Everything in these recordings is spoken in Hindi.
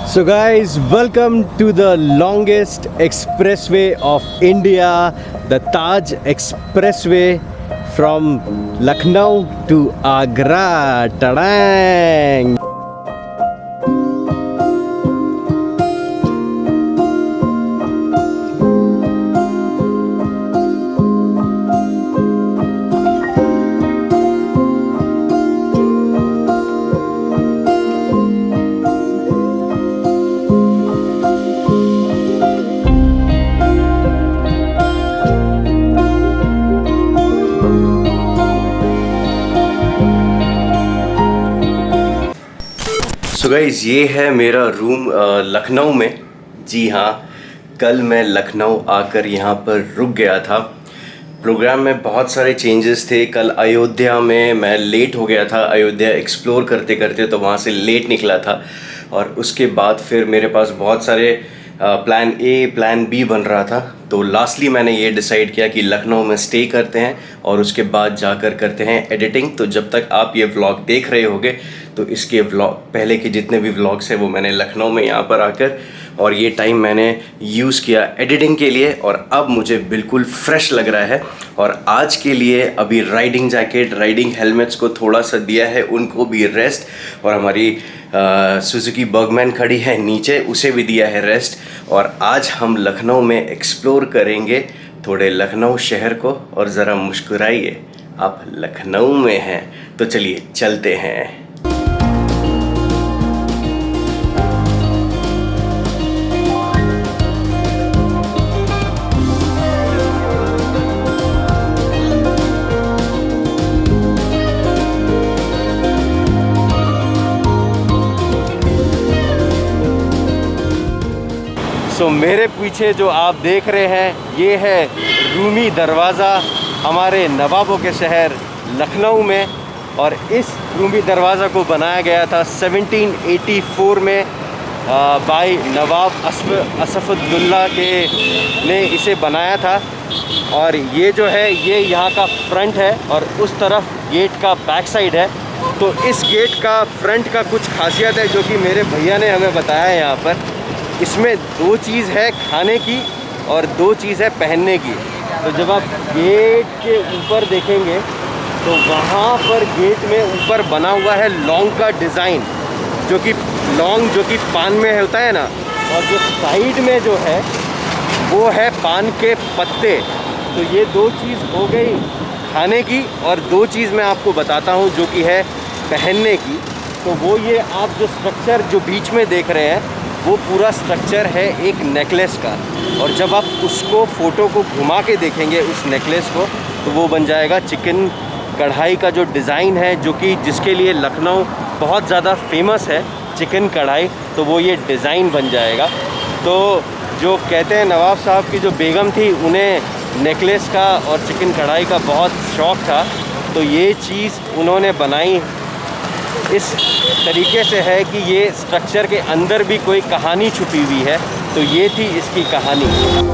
So guys, welcome to the longest expressway of India, the Taj Expressway from Lucknow to Agra. Tadang! So guys, ये है मेरा रूम लखनऊ में। जी हाँ, कल मैं लखनऊ आकर यहाँ पर रुक गया था। प्रोग्राम में बहुत सारे चेंजेस थे। कल अयोध्या में मैं लेट हो गया था, अयोध्या एक्सप्लोर करते करते, तो वहाँ से लेट निकला था। और उसके बाद फिर मेरे पास बहुत सारे प्लान ए प्लान बी बन रहा था। तो लास्टली मैंने ये डिसाइड किया कि लखनऊ में स्टे करते हैं और उसके बाद जाकर करते हैं एडिटिंग। तो जब तक आप ये व्लॉग देख रहे होगे तो इसके व्लॉग पहले के जितने भी व्लॉग्स हैं वो मैंने लखनऊ में यहाँ पर आकर, और ये टाइम मैंने यूज़ किया एडिटिंग के लिए, और अब मुझे बिल्कुल फ्रेश लग रहा है। और आज के लिए अभी राइडिंग जैकेट, राइडिंग हेलमेट्स को थोड़ा सा दिया है, उनको भी रेस्ट, और हमारी सुजुकी बर्गमैन खड़ी है नीचे, उसे भी दिया है रेस्ट। और आज हम लखनऊ में एक्सप्लोर करेंगे थोड़े लखनऊ शहर को। और ज़रा मुस्कुराइए, आप लखनऊ में हैं। तो चलिए चलते हैं। तो मेरे पीछे जो आप देख रहे हैं ये है रूमी दरवाज़ा, हमारे नवाबों के शहर लखनऊ में। और इस रूमी दरवाज़ा को बनाया गया था 1784 में बाय नवाब असफुद्दौला ने इसे बनाया था। और ये जो है ये यहाँ का फ्रंट है, और उस तरफ गेट का बैक साइड है। तो इस गेट का फ्रंट का कुछ खासियत है जो कि मेरे भैया ने हमें बताया है। यहाँ पर इसमें दो चीज़ है, खाने की और दो चीज़ है पहनने की। तो जब आप गेट के ऊपर देखेंगे तो वहाँ पर गेट में ऊपर बना हुआ है लौंग का डिज़ाइन, जो कि लौंग जो कि पान में होता है ना, और जो साइड में जो है वो है पान के पत्ते। तो ये दो चीज़ हो गई खाने की, और दो चीज़ मैं आपको बताता हूँ जो कि है पहनने की। तो वो ये आप जो स्ट्रक्चर जो बीच में देख रहे हैं वो पूरा स्ट्रक्चर है एक नेकलेस का। और जब आप उसको फ़ोटो को घुमा के देखेंगे उस नेकलेस को, तो वो बन जाएगा चिकन कढ़ाई का जो डिज़ाइन है, जो कि जिसके लिए लखनऊ बहुत ज़्यादा फेमस है, चिकन कढ़ाई। तो वो ये डिज़ाइन बन जाएगा। तो जो कहते हैं नवाब साहब की जो बेगम थी, उन्हें नेकलेस का और चिकन कढ़ाई का बहुत शौक़ था। तो ये चीज़ उन्होंने बनाई इस तरीके से है कि ये स्ट्रक्चर के अंदर भी कोई कहानी छुपी हुई है। तो ये थी इसकी कहानी।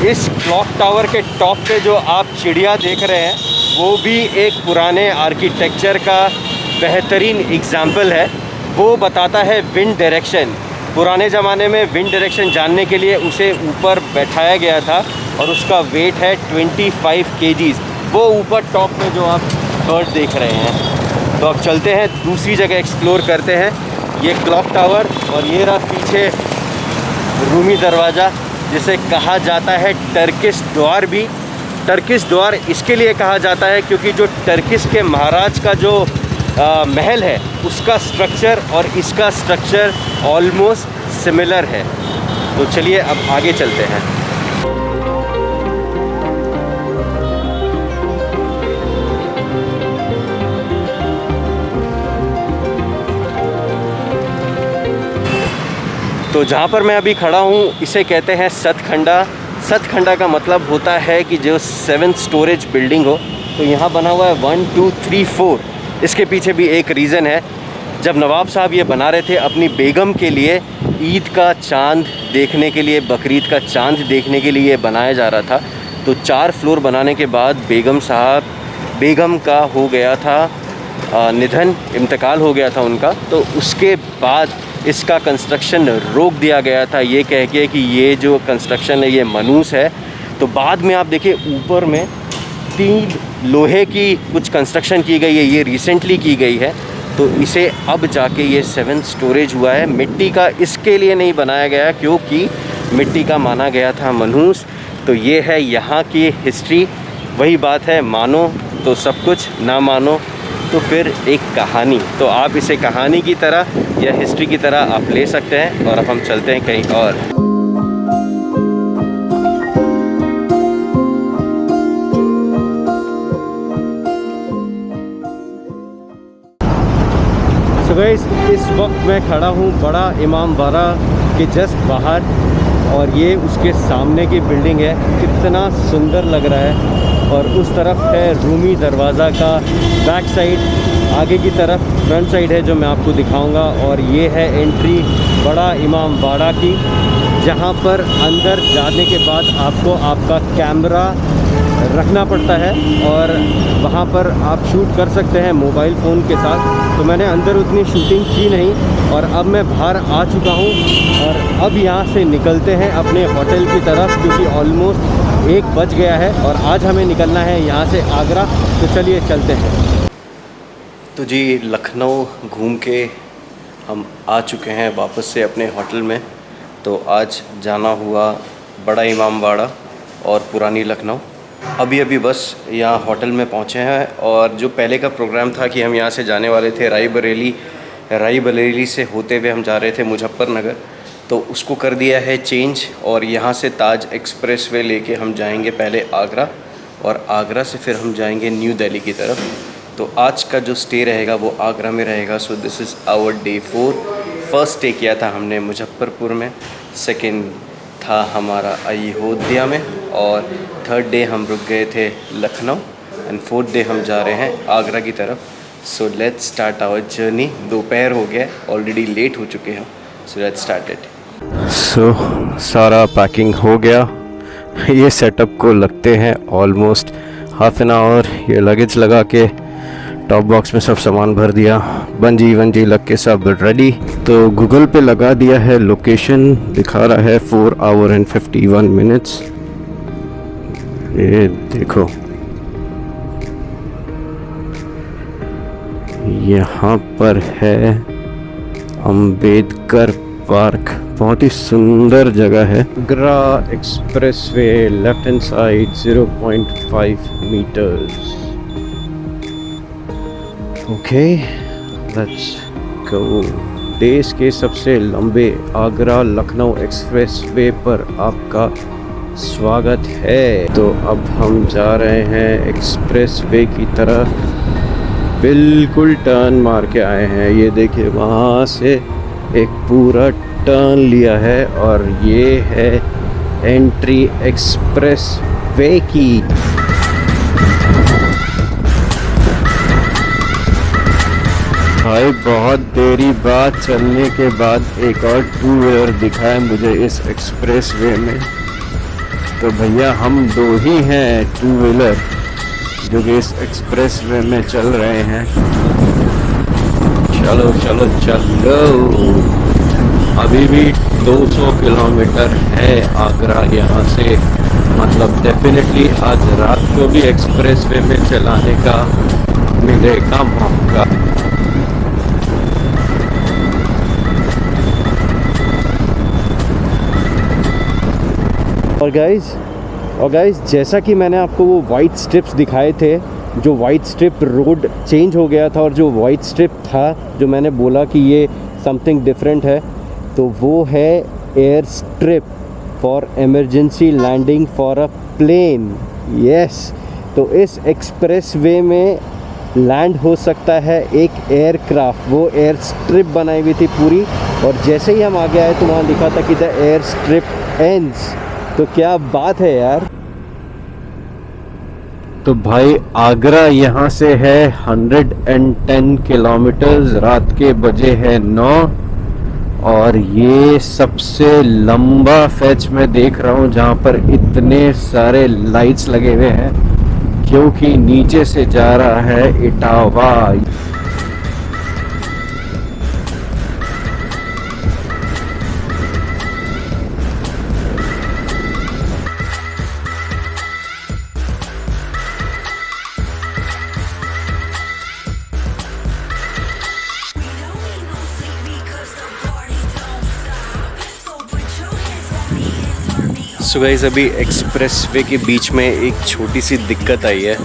इस क्लॉक टावर के टॉप पे जो आप चिड़िया देख रहे हैं वो भी एक पुराने आर्किटेक्चर का बेहतरीन एग्जाम्पल है। वो बताता है विंड डायरेक्शन। पुराने ज़माने में विंड डायरेक्शन जानने के लिए उसे ऊपर बैठाया गया था, और उसका वेट है 25 kgs। वो ऊपर टॉप पे जो आप बर्ड देख रहे हैं। तो अब चलते हैं दूसरी जगह एक्सप्लोर करते हैं। ये क्लॉक टावर, और ये रहा पीछे रूमी दरवाज़ा, जिसे कहा जाता है टर्किश द्वार भी। टर्किश द्वार इसके लिए कहा जाता है क्योंकि जो टर्किश के महाराज का जो महल है उसका स्ट्रक्चर और इसका स्ट्रक्चर ऑलमोस्ट सिमिलर है। तो चलिए अब आगे चलते हैं। तो जहाँ पर मैं अभी खड़ा हूँ इसे कहते हैं सतखंडा। सतखंडा का मतलब होता है कि जो 7 स्टोरेज बिल्डिंग हो। तो यहाँ बना हुआ है 1 2 3 4। इसके पीछे भी एक रीज़न है। जब नवाब साहब ये बना रहे थे अपनी बेगम के लिए, ईद का चांद देखने के लिए, बकरीद का चांद देखने के लिए ये बनाया जा रहा था। तो 4 फ्लोर बनाने के बाद बेगम का हो गया था निधन, इंतकाल हो गया था उनका। तो उसके बाद इसका कंस्ट्रक्शन रोक दिया गया था, ये कह के कि ये जो कंस्ट्रक्शन है ये मनूस है। तो बाद में आप देखिए ऊपर में 3 लोहे की कुछ कंस्ट्रक्शन की गई है, ये रिसेंटली की गई है। तो इसे अब जाके ये 7 स्टोरेज हुआ है। मिट्टी का इसके लिए नहीं बनाया गया क्योंकि मिट्टी का माना गया था मनहूस। तो ये है यहाँ की हिस्ट्री। वही बात है, मानो तो सब कुछ, ना मानो तो फिर एक कहानी। तो आप इसे कहानी की तरह या हिस्ट्री की तरह आप ले सकते हैं। और अब हम चलते हैं कहीं और। तो गाइस, इस वक्त मैं खड़ा हूँ बड़ा इमाम बाड़ा के जस्ट बाहर, और ये उसके सामने की बिल्डिंग है। कितना सुंदर लग रहा है। और उस तरफ है रूमी दरवाज़ा का बैक साइड, आगे की तरफ फ्रंट साइड है जो मैं आपको दिखाऊंगा। और ये है एंट्री बड़ा इमाम बाड़ा की, जहाँ पर अंदर जाने के बाद आपको आपका कैमरा रखना पड़ता है और वहाँ पर आप शूट कर सकते हैं मोबाइल फ़ोन के साथ। तो मैंने अंदर उतनी शूटिंग की नहीं और अब मैं बाहर आ चुका हूँ और अब यहाँ से निकलते हैं अपने होटल की तरफ, क्योंकि ऑलमोस्ट 1 बज गया है और आज हमें निकलना है यहाँ से आगरा। तो चलिए चलते हैं। तो जी, लखनऊ घूम के हम आ चुके हैं वापस से अपने होटल में। तो आज जाना हुआ बड़ा इमाम बाड़ा और पुरानी लखनऊ। अभी बस यहाँ होटल में पहुँचे हैं। और जो पहले का प्रोग्राम था कि हम यहाँ से जाने वाले थे रायबरेली से होते हुए हम जा रहे थे मुजफ्फरनगर, तो उसको कर दिया है चेंज। और यहाँ से ताज एक्सप्रेसवे लेके हम जाएंगे पहले आगरा, और आगरा से फिर हम जाएंगे न्यू दिल्ली की तरफ। तो आज का जो स्टे रहेगा वो आगरा में रहेगा। So this is our day 4। First stay किया था हमने मुजफ्फरपुर में, सेकेंड था हमारा अयोध्या में, और थर्ड डे हम रुक गए थे लखनऊ, एंड फोर्थ डे हम जा रहे हैं आगरा की तरफ। So let's start our journey. दोपहर हो गया, ऑलरेडी लेट हो चुके हैं। So let's start it. So सारा पैकिंग हो गया। ये सेटअप को लगते हैं ऑलमोस्ट हाफ एन आवर। ये लगेज लगा के टॉप बॉक्स में सब सामान भर दिया, बंजी लग के सब रेडी। तो गूगल पे लगा दिया है, लोकेशन दिखा रहा है 4 आवर एंड 51 मिनट्स। ये देखो, यहाँ पर है अंबेडकर पार्क, बहुत ही सुंदर जगह है। Agra expressway left hand side 0.5 meters. Okay, let's go. देश के सबसे लंबे आगरा लखनऊ एक्सप्रेसवे पर आपका स्वागत है। तो अब हम जा रहे हैं एक्सप्रेसवे की तरफ, बिल्कुल टर्न मार के आए हैं। ये देखिए, वहाँ से एक पूरा टर्न लिया है और ये है एंट्री एक्सप्रेसवे की। भाई, बहुत देरी बाद चलने के बाद एक और 2 व्हीलर दिखा है मुझे इस एक्सप्रेसवे में। तो भैया, हम 2 ही हैं 2 व्हीलर जो कि इस एक्सप्रेसवे में चल रहे हैं। चलो चलो चलो, अभी भी 200 किलोमीटर है आगरा यहाँ से। मतलब डेफिनेटली आज रात को भी एक्सप्रेसवे में चलाने का मिलेगा मौका। और गाइस, जैसा कि मैंने आपको वो वाइट स्ट्रिप्स दिखाए थे, जो वाइट स्ट्रिप रोड चेंज हो गया था, और जो वाइट स्ट्रिप था जो मैंने बोला कि ये समथिंग डिफरेंट है, तो वो है air strip for emergency landing for a plane. Yes, तो इस एक्सप्रेसवे में लैंड हो सकता है एक एयरक्राफ्ट। वो एयर स्ट्रिप बनाई हुई थी पूरी, और जैसे ही हम आगे आए तो वहाँ लिखा था कि द एयर स्ट्रिप एंड्स तो क्या बात है यार। तो भाई आगरा यहाँ से है 110 किलोमीटर्स, रात के बजे है 9 और ये सबसे लंबा फेच मैं देख रहा हूँ जहाँ पर इतने सारे लाइट्स लगे हुए हैं, क्योंकि नीचे से जा रहा है इटावा। सो गाइस, अभी एक्सप्रेसवे के बीच में एक छोटी सी दिक्कत आई है।